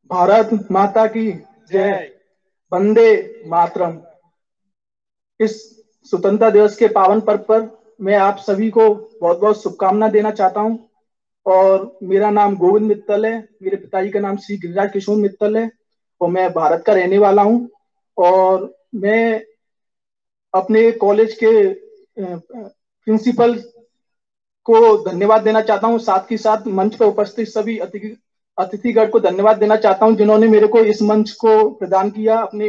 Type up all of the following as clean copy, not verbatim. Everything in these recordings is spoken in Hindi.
भारत माता की जय। वंदे मातरम। इस स्वतंत्रता दिवस के पावन पर्व पर मैं आप सभी को बहुत बहुत शुभकामना देना चाहता हूं। और मेरा नाम गोविंद मित्तल है। मेरे पिताजी का नाम श्री गिरिराज किशोर मित्तल है और मैं भारत का रहने वाला हूं। और मैं अपने कॉलेज के प्रिंसिपल को धन्यवाद देना चाहता हूं। साथ ही साथ मंच पर उपस्थित सभी अतिथिगण को धन्यवाद देना चाहता हूं, जिन्होंने मेरे को इस मंच को प्रदान किया अपने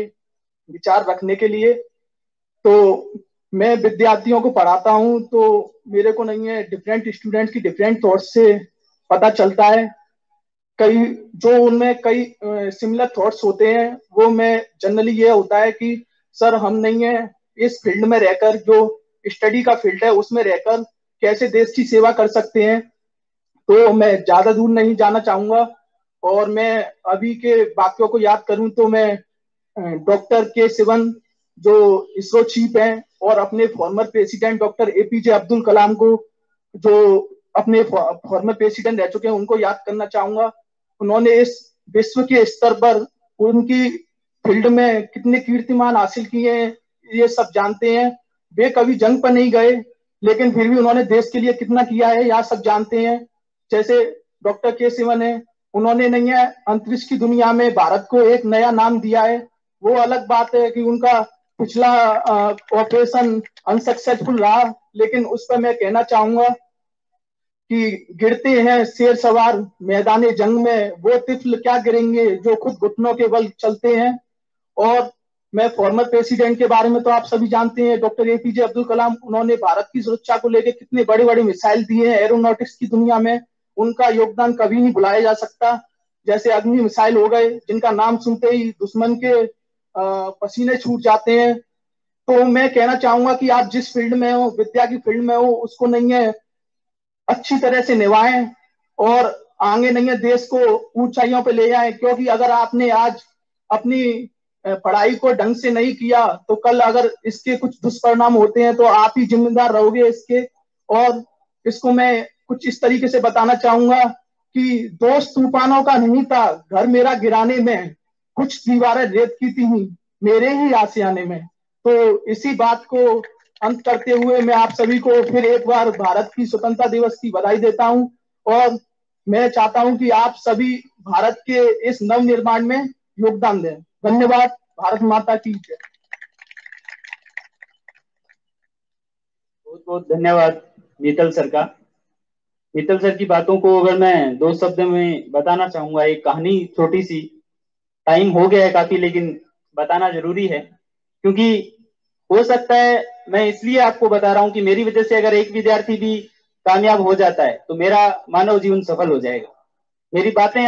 विचार रखने के लिए। तो मैं विद्यार्थियों को पढ़ाता हूं, तो मेरे को नहीं है डिफरेंट स्टूडेंट्स की डिफरेंट थॉट्स से पता चलता है। कई जो उनमें कई सिमिलर थॉट्स होते हैं, वो मैं जनरली ये होता है कि सर हम नहीं है इस फील्ड में रहकर, जो स्टडी का फील्ड है उसमें रहकर कैसे देश की सेवा कर सकते हैं। तो मैं ज्यादा दूर नहीं जाना चाहूंगा और मैं अभी के वाक्यों को याद करूं तो मैं डॉक्टर के सिवन जो इसरो चीफ हैं और अपने former president doctor APJ Abdul Kalam को, जो अपने फॉर्मर प्रेसिडेंट रह चुके हैं, उनको याद करना चाहूंगा। उन्होंने इस विश्व के स्तर पर उनकी फील्ड में कितने कीर्तिमान हासिल किए हैं ये सब जानते हैं। वे कभी जंग पर नहीं गए, लेकिन फिर भी उन्होंने देश के लिए कितना किया है यह सब जानते हैं। जैसे डॉक्टर के सिवन है, उन्होंने नहीं है अंतरिक्ष की दुनिया में भारत को एक नया नाम दिया है। वो अलग बात है कि उनका पिछला ऑपरेशन अनसक्सेसफुल रहा, लेकिन उस पर मैं कहना चाहूंगा कि गिरते हैं शेर सवार मैदान जंग में, वो तिफल क्या गिरेंगे जो खुद घुटनों के बल चलते हैं। और मैं फॉर्मर प्रेसिडेंट के बारे में तो आप सभी जानते हैं, डॉक्टर एपीजे अब्दुल कलाम। उन्होंने भारत की सुरक्षा को लेकर कितने बड़े बड़े मिसाइल दिए हैं एरोनॉटिक्स की दुनिया में। उनका योगदान कभी नहीं भुलाया जा सकता। जैसे अग्नि मिसाइल हो गए, जिनका नाम सुनते ही दुश्मन के पसीने छूट जाते हैं। तो मैं कहना चाहूंगा कि आप जिस फील्ड में हो, विद्या की फील्ड में हो, उसको नहीं है अच्छी तरह से निभाएं और आगे नहीं है देश को ऊंचाइयों पे ले जाएं। क्योंकि अगर आपने आज अपनी पढ़ाई को ढंग से नहीं किया, तो कल अगर इसके कुछ दुष्परिणाम होते हैं तो आप ही जिम्मेदार रहोगे इसके। और इसको मैं कुछ इस तरीके से बताना चाहूंगा कि दोस्त तूफानों का नहीं था, घर मेरा गिराने में, कुछ दीवारें रेत की थी मेरे ही आशियाने में। तो इसी बात को अंत करते हुए मैं आप सभी को फिर एक बार भारत की स्वतंत्रता दिवस की बधाई देता हूं। और मैं चाहता हूं कि आप सभी भारत के इस नव निर्माण में योगदान दें। धन्यवाद। भारत माता की जय। बहुत बहुत धन्यवाद मीतल सर का। मीतल सर की बातों को अगर मैं दो शब्द में बताना चाहूंगा, एक कहानी छोटी सी। टाइम हो गया है काफी, लेकिन बताना जरूरी है, क्योंकि हो सकता है, मैं इसलिए आपको बता रहा हूं कि मेरी वजह से अगर एक विद्यार्थी भी कामयाब हो जाता है तो मेरा मानव जीवन सफल हो जाएगा। मेरी बातें